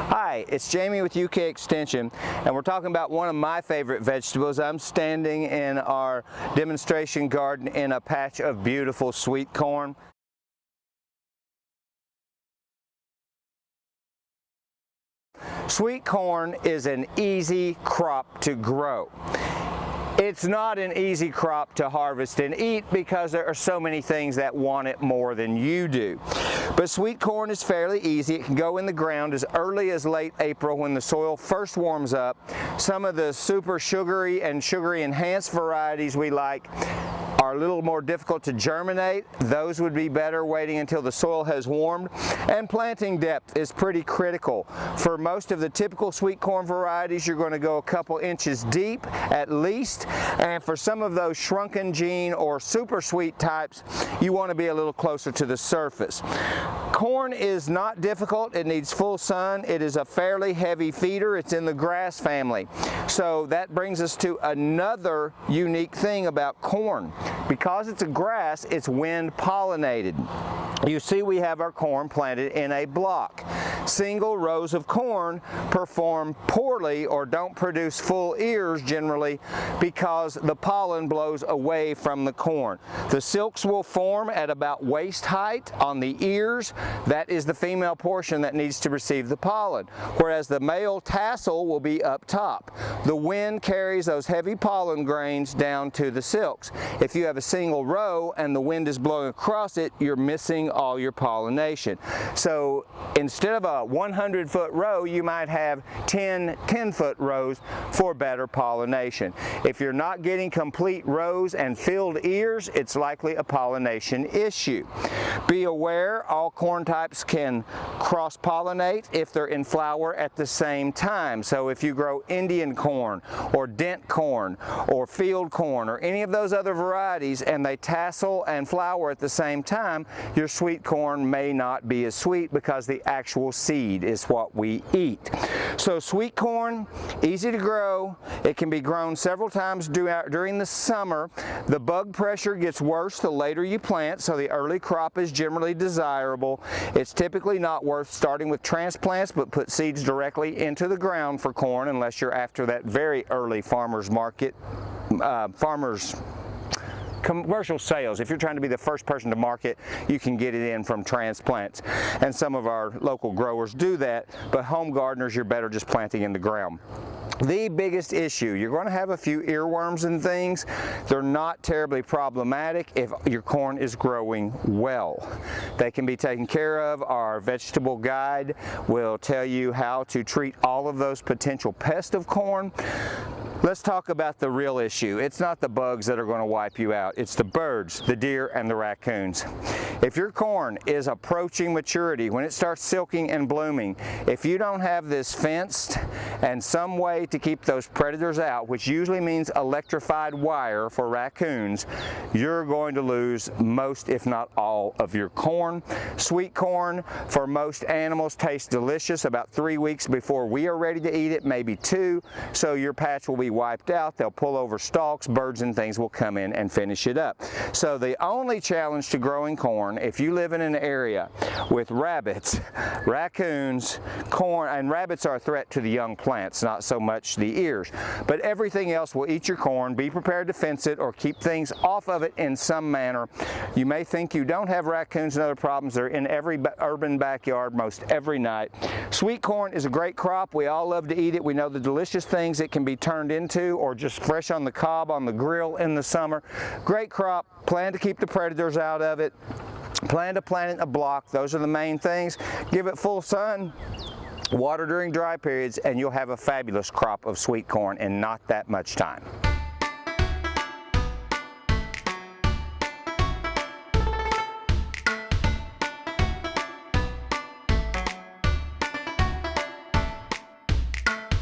Hi, it's Jamie with UK Extension, and we're talking about one of my favorite vegetables. I'm standing in our demonstration garden in a patch of beautiful sweet corn. Sweet corn is an easy crop to grow. It's not an easy crop to harvest and eat because there are so many things that want it more than you do. But sweet corn is fairly easy. It can go in the ground as early as late April when the soil first warms up. Some of the super sugary and sugary enhanced varieties we like are a little more difficult to germinate. Those would be better waiting until the soil has warmed. And planting depth is pretty critical. For most of the typical sweet corn varieties, you're going to go a couple inches deep at least. And for some of those shrunken gene or super sweet types, you want to be a little closer to the surface. Corn is not difficult. It needs full sun. It is a fairly heavy feeder. It's in the grass family. So that brings us to another unique thing about corn. Because it's a grass, it's wind pollinated. You see we have our corn planted in a block. Single rows of corn perform poorly or don't produce full ears generally because the pollen blows away from the corn. The silks will form at about waist height on the ears. That is the female portion that needs to receive the pollen, whereas the male tassel will be up top. The wind carries those heavy pollen grains down to the silks. If you have a single row and the wind is blowing across it, you're missing all your pollination. So instead of a 100-foot row, you might have 10-foot rows for better pollination. If you're not getting complete rows and filled ears, it's likely a pollination issue. Be aware all corn types can cross-pollinate if they're in flower at the same time. So if you grow Indian corn or dent corn or field corn or any of those other varieties and they tassel and flower at the same time, your sweet corn may not be as sweet because the actual seed is what we eat. So sweet corn, easy to grow. It can be grown several times during the summer. The bug pressure gets worse the later you plant, so the early crop is generally desirable. It's typically not worth starting with transplants, but put seeds directly into the ground for corn unless you're after that very early farmer's market, commercial sales. If you're trying to be the first person to market, you can get it in from transplants. And some of our local growers do that, but home gardeners, you're better just planting in the ground. The biggest issue, you're going to have a few earworms and things. They're not terribly problematic if your corn is growing well. They can be taken care of. Our vegetable guide will tell you how to treat all of those potential pests of corn. Let's talk about the real issue. It's not the bugs that are going to wipe you out. It's the birds, the deer, and the raccoons. If your corn is approaching maturity, when it starts silking and blooming, if you don't have this fenced and some way to keep those predators out, which usually means electrified wire for raccoons, you're going to lose most, if not all, of your corn. Sweet corn, for most animals, tastes delicious about 3 weeks before we are ready to eat it, maybe 2, so your patch will be wiped out. They'll pull over stalks, birds and things will come in and finish it up. So the only challenge to growing corn, if you live in an area with rabbits, raccoons, corn, and rabbits are a threat to the young plants, not so much the ears, but everything else will eat your corn. Be prepared to fence it or keep things off of it in some manner. You may think you don't have raccoons and other problems. They're in every urban backyard most every night. Sweet corn is a great crop. We all love to eat it. We know the delicious things it can be turned into or just fresh on the cob on the grill in the summer. Great crop. Plan to keep the predators out of it. Plan to plant it in a block. Those are the main things. Give it full sun, water during dry periods, and you'll have a fabulous crop of sweet corn in not that much time.